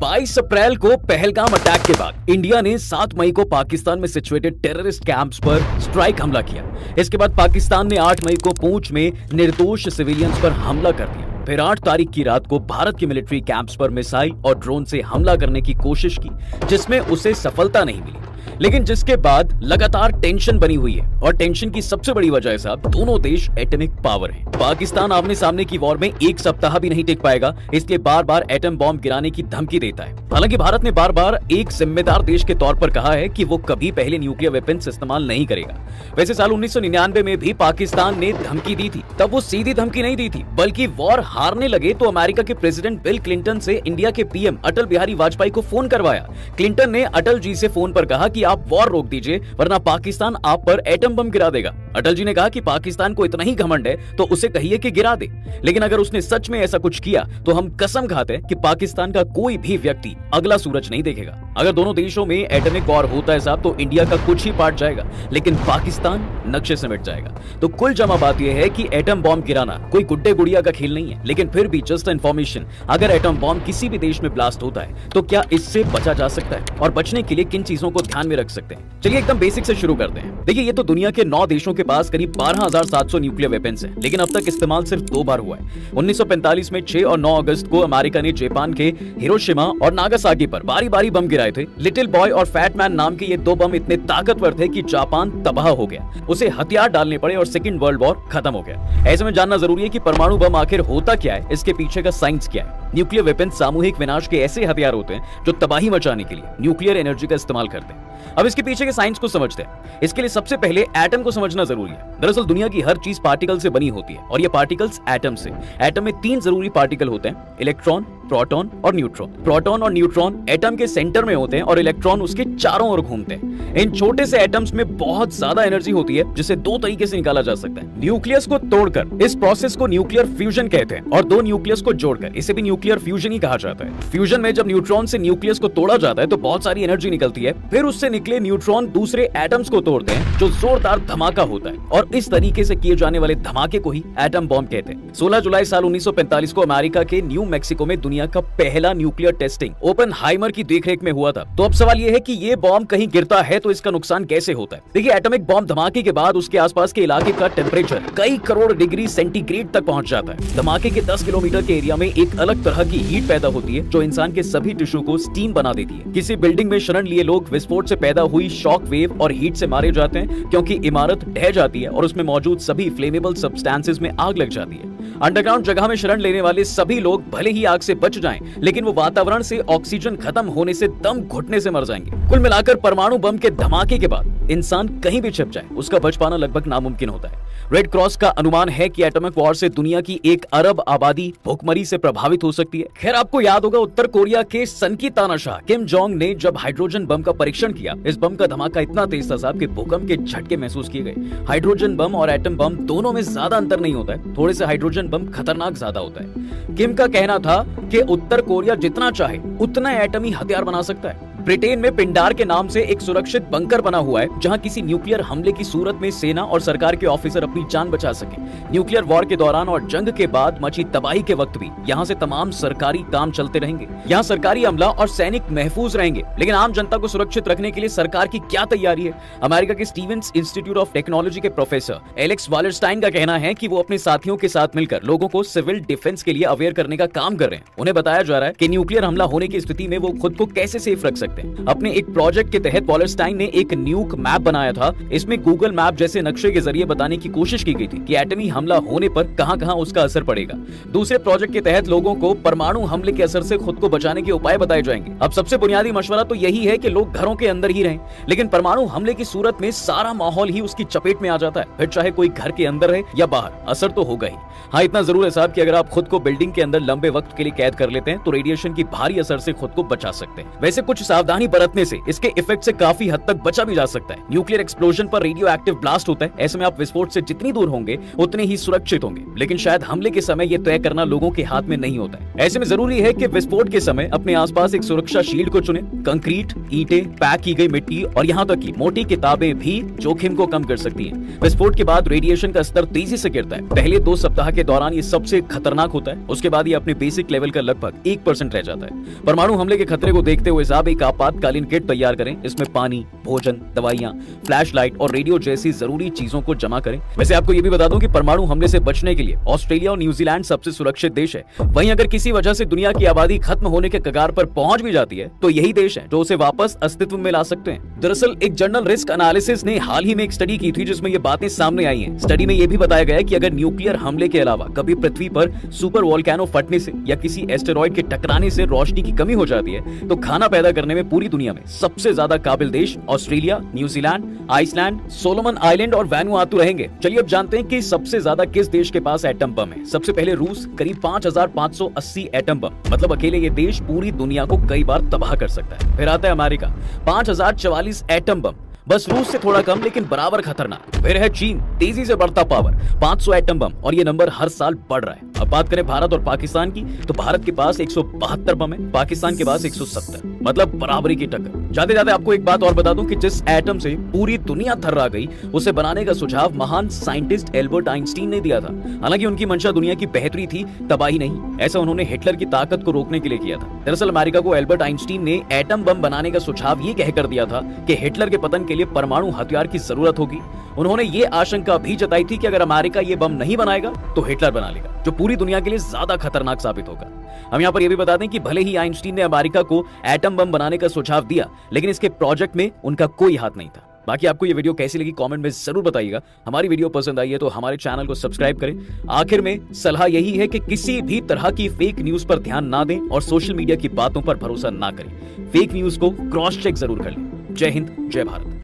22 अप्रैल को पहलगाम अटैक के बाद इंडिया ने 7 मई को पाकिस्तान में सिचुएटेड टेररिस्ट कैंप्स पर स्ट्राइक हमला किया। इसके बाद पाकिस्तान ने 8 मई को पूंछ में निर्दोष सिविलियंस पर हमला कर दिया। फिर 8 तारीख की रात को भारत के मिलिट्री कैंप्स पर मिसाइल और ड्रोन से हमला करने की कोशिश की, जिसमें उसे सफलता नहीं मिली। लेकिन जिसके बाद लगातार टेंशन बनी हुई है और टेंशन की सबसे बड़ी वजह है साहब, दोनों देश एटॉमिक पावर हैं। पाकिस्तान आमने सामने की वॉर में एक सप्ताह भी नहीं टिक पाएगा, इसलिए बार बार एटम बॉम्ब गिराने की धमकी देता है। हालांकि भारत ने बार बार एक जिम्मेदार देश के तौर पर कहा है कि वो कभी पहले न्यूक्लियर वेपन्स इस्तेमाल नहीं करेगा। वैसे साल 1999 में भी पाकिस्तान ने धमकी दी थी, तब वो सीधी धमकी नहीं दी थी, बल्कि वॉर हारने लगे तो अमेरिका के प्रेसिडेंट बिल क्लिंटन से इंडिया के पीएम अटल बिहारी वाजपेयी को फोन करवाया। क्लिंटन ने अटल जी से फोन पर कहा कि आप वॉर रोक दीजिए, वरना पाकिस्तान आप पर एटम बम गिरा देगा। अटल जी ने कहा कि पाकिस्तान को इतना ही घमंड है तो उसे कहिए कि गिरा दे, लेकिन अगर उसने सच में ऐसा कुछ किया तो हम कसम खाते हैं कि पाकिस्तान का कोई भी व्यक्ति अगला सूरज नहीं देखेगा। अगर दोनों देशों में एटॉमिक वॉर होता है साहब तो इंडिया का कुछ ही पार्ट जाएगा, लेकिन पाकिस्तान नक्शे से मिट जाएगा। तो कुल जमा बात यह है कि एटम बॉम्ब गिराना कोई गुड्डे गुड़िया का खेल नहीं है, लेकिन फिर भी जस्ट इन्फॉर्मेशन, अगर एटम बॉम्ब किसी भी देश में ब्लास्ट होता है तो क्या इससे बचा जा सकता है और बचने के लिए किन चीजों को ध्यान में रख सकते हैं। चलिए एकदम बेसिक से शुरू करते हैं। देखिए, ये तो दुनिया के 9 देशों के पास करीब 12,700 न्यूक्लियर वेपन्स हैं, लेकिन अब तक इस्तेमाल सिर्फ 2 बार हुआ है। 1945 में 6 और 9 अगस्त को अमेरिका ने जापान के हिरोशिमा और नागासाकी पर बारी बारी बम गिराए थे। लिटिल बॉय और फैट मैन नाम के ये 2 बम इतने ताकतवर थे कि जापान तबाह हो गया, उसे हथियार डालने पड़े और सेकेंड वर्ल्ड वॉर खत्म हो गया। ऐसे में जानना जरूरी है कि परमाणु बम आखिर होता क्या है, इसके पीछे का साइंस क्या है। न्यूक्लियर वेपन सामूहिक विनाश के ऐसे हथियार होते हैं जो तबाही मचाने के लिए न्यूक्लियर एनर्जी का इस्तेमाल करते हैं। अब इसके पीछे के साइंस को समझते हैं। इसके लिए सबसे पहले एटम को समझना जरूरी है। दरअसल दुनिया की हर चीज पार्टिकल से बनी होती है और ये पार्टिकल्स एटम से। एटम में 3 जरूरी पार्टिकल होते हैं, इलेक्ट्रॉन, प्रोटॉन और न्यूट्रॉन। प्रोटॉन और न्यूट्रॉन एटम के सेंटर में होते हैं और इलेक्ट्रॉन उसके चारों ओर घूमते हैं। इन छोटे से एटम्स में बहुत ज्यादा एनर्जी होती है, जिसे 2 तरीके से निकाला जा सकता है। न्यूक्लियस को तोड़कर, इस प्रोसेस को न्यूक्लियर फ्यूजन कहते हैं, और 2 न्यूक्लियस को जोड़कर, इसे भी न्यूक्लियर फ्यूजन ही कहा जाता है। फ्यूजन में जब न्यूट्रॉन से न्यूक्लियस को तोड़ा जाता है तो बहुत सारी एनर्जी निकलती है, फिर उससे निकले न्यूट्रॉन दूसरे एटम्स को तोड़ते हैं, जो जोरदार धमाका होता है, और इस तरीके से किए जाने वाले धमाके को ही एटम बॉम्ब कहते हैं। 16 जुलाई साल 1945 को अमेरिका के न्यू मैक्सिको में दुनिया का पहला न्यूक्लियर टेस्टिंग ओपेनहाइमर की देखरेख में हुआ था। तो अब सवाल यह है कि ये बॉम्ब कहीं गिरता है तो इसका नुकसान कैसे होता है। देखिए, एटॉमिक बॉम्ब धमाके के बाद उसके आसपास के इलाके का टेम्परेचर कई करोड़ डिग्री सेंटीग्रेड तक पहुंच जाता है। धमाके के 10 किलोमीटर के एरिया में एक अलग तरह की हीट पैदा होती है जो इंसान के सभी टिश्यू को स्टीम बना देती है। किसी बिल्डिंग में शरण लिए लोग विस्फोट से पैदा हुई शॉक वेव और हीट से मारे जाते हैं, क्योंकि इमारत ढह जाती है और उसमें मौजूद सभी फ्लेमेबल सब्सटेंसेस में आग लग जाती है। अंडरग्राउंड जगह में शरण लेने वाले सभी लोग भले ही आग से बच जाएं, लेकिन वो वातावरण से ऑक्सीजन खत्म होने से दम घुटने से मर जाएंगे। कुल मिलाकर परमाणु बम के धमाके के बाद इंसान कहीं भी छिप जाए, उसका बच पाना लगभग नामुमकिन होता है। रेड क्रॉस का अनुमान है कि एटॉमिक वॉर से दुनिया की 1 अरब आबादी भूखमरी से प्रभावित हो सकती है। खैर, आपको याद होगा उत्तर कोरिया के सन की तानाशाह किम जोंग ने जब हाइड्रोजन बम का परीक्षण किया, इस बम का धमाका इतना तेज था साहब कि भूकंप के झटके महसूस किए गए। हाइड्रोजन बम और एटम बम दोनों में ज्यादा अंतर नहीं होता है, थोड़े से हाइड्रोजन बम खतरनाक ज्यादा होता है। किम का कहना था कि उत्तर कोरिया जितना चाहे उतना एटमी हथियार बना सकता है। ब्रिटेन में पिंडार के नाम से एक सुरक्षित बंकर बना हुआ है, जहां किसी न्यूक्लियर हमले की सूरत में सेना और सरकार के ऑफिसर अपनी जान बचा सके। न्यूक्लियर वॉर के दौरान और जंग के बाद मची तबाही के वक्त भी यहां से तमाम सरकारी काम चलते रहेंगे। यहां सरकारी अमला और सैनिक महफूज रहेंगे, लेकिन आम जनता को सुरक्षित रखने के लिए सरकार की क्या तैयारी है। अमेरिका के स्टीवेंस इंस्टीट्यूट ऑफ टेक्नोलॉजी के प्रोफेसर एलेक्स वालरस्टाइन का कहना है कि वो अपने साथियों के साथ मिलकर लोगों को सिविल डिफेंस के लिए अवेयर करने का काम कर रहे हैं। उन्हें बताया जा रहा है कि न्यूक्लियर हमला होने की स्थिति में वो खुद को कैसे सेफ रख सकते हैं। अपने एक प्रोजेक्ट के तहत वालरस्टाइन ने एक न्यूक मैप बनाया था। इसमें गूगल मैप जैसे नक्शे के जरिए बताने की कोशिश की गई थी कि एटमी हमला होने पर कहां-कहां उसका असर पड़ेगा। दूसरे प्रोजेक्ट के तहत लोगों को परमाणु हमले के असर से खुद को बचाने के उपाय बताए जाएंगे। अब सबसे बुनियादी मशवरा तो यही है कि लोग घरों के अंदर ही रहें, लेकिन परमाणु हमले की सूरत में सारा माहौल ही उसकी चपेट में आ जाता है। फिर चाहे कोई घर के अंदर रहे या बाहर, असर तो होगा ही। हाँ, इतना जरूर है साहब कि अगर आप खुद को बिल्डिंग के अंदर लंबे वक्त के लिए कैद कर लेते हैं तो रेडिएशन की भारी असर से खुद को बचा सकते हैं। वैसे कुछ सावधान सावधानी बरतने से इसके इफेक्ट से काफी हद तक बचा भी जा सकता है। न्यूक्लियर एक्सप्लोजन पर रेडियो एक्टिव ब्लास्ट होता है, ऐसे में आप विस्फोट से जितनी दूर होंगे उतने ही सुरक्षित होंगे, लेकिन शायद हमले के समय यह तय करना लोगों के हाथ में नहीं होता है। ऐसे में जरूरी है कि विस्फोट के समय अपने आसपास एक सुरक्षा शील्ड को चुनें। कंक्रीट, ईंटें, पैक की गई मिट्टी और यहाँ तक कि मोटी किताबें भी जोखिम को कम कर सकती हैं। विस्फोट के बाद रेडिएशन का स्तर तेजी से गिरता है। पहले 2 सप्ताह के दौरान ये सबसे खतरनाक होता है, उसके बाद ये अपने बेसिक लेवल का लगभग 1% रह जाता है। परमाणु हमले के खतरे को देखते हुए साहब एक आपातकालीन किट तैयार करें। इसमें पानी, भोजन, दवाइयां, फ्लैशलाइट और रेडियो जैसी जरूरी चीजों को जमा करें। वैसे आपको ये भी बता दूं कि परमाणु हमले से बचने के लिए ऑस्ट्रेलिया और न्यूजीलैंड सबसे सुरक्षित देश है। वहीं अगर किसी वजह से दुनिया की आबादी खत्म होने के कगार पर पहुंच भी जाती है तो यही देश है जो उसे वापस अस्तित्व में ला सकते हैं। दरअसल एक जर्नल रिस्क एनालिसिस ने हाल ही में एक स्टडी की थी जिसमें ये बातें सामने आई हैं। स्टडी में ये भी बताया गया है कि अगर न्यूक्लियर हमले के अलावा कभी पृथ्वी पर सुपर वोल्केनो फटने से या किसी एस्टेरॉइड के टकराने से रोशनी की कमी हो जाती है तो खाना पैदा करने में पूरी दुनिया में सबसे ज्यादा काबिल देश Australia, New Zealand, Iceland, Solomon Island और वैनुआतु रहेंगे। चलिए अब जानते हैं कि सबसे ज्यादा किस देश के पास एटम बम है। सबसे पहले रूस, करीब 5580 एटम बम, मतलब अकेले ये देश पूरी दुनिया को कई बार तबाह कर सकता है। फिर आता है अमेरिका, 5044 एटम बम, बस रूस से थोड़ा कम लेकिन बराबर खतरनाक। फिर है चीन, तेजी से बढ़ता पावर, 500 एटम बम और ये नंबर हर साल बढ़ रहा है। अब बात करें भारत और पाकिस्तान की तो भारत के पास 172 बम है, पाकिस्तान के पास 170, मतलब बराबरी की टक्कर। जाते जाते आपको एक बात और बता दूं कि जिस एटम से पूरी दुनिया थर्रा गई उसे बनाने का सुझाव महान साइंटिस्ट एल्बर्ट आइंस्टीन ने दिया था। हालांकि उनकी मंशा दुनिया की बेहतरी थी, तबाही नहीं। ऐसा उन्होंने हिटलर की ताकत को रोकने के लिए किया था। दरअसल अमेरिका को एल्बर्ट आइंस्टीन ने एटम बम बनाने का सुझाव ये कहकर दिया था कि हिटलर के पतन के लिए परमाणु हथियार की जरूरत होगी। उन्होंने ये आशंका भी जताई थी कि अगर अमेरिका ये बम नहीं बनाएगा तो हिटलर बना लेगा, जो पूरी दुनिया के लिए ज्यादा खतरनाक साबित होगा। हम यहाँ पर यह भी बता दें कि भले ही आइंस्टीन ने अमेरिका को एटम बम बनाने का सुझाव दिया, लेकिन इसके प्रोजेक्ट में उनका कोई हाथ नहीं था। बाकी आपको ये वीडियो कैसी लगी कमेंट में जरूर बताइएगा। हमारी वीडियो पसंद आई है तो हमारे चैनल को सब्सक्राइब करें। आखिर में सलाह यही है कि किसी भी तरह की फेक न्यूज पर ध्यान ना दें और सोशल मीडिया की बातों पर भरोसा ना करें। फेक न्यूज को क्रॉस चेक जरूर कर लें। जय हिंद, जय भारत।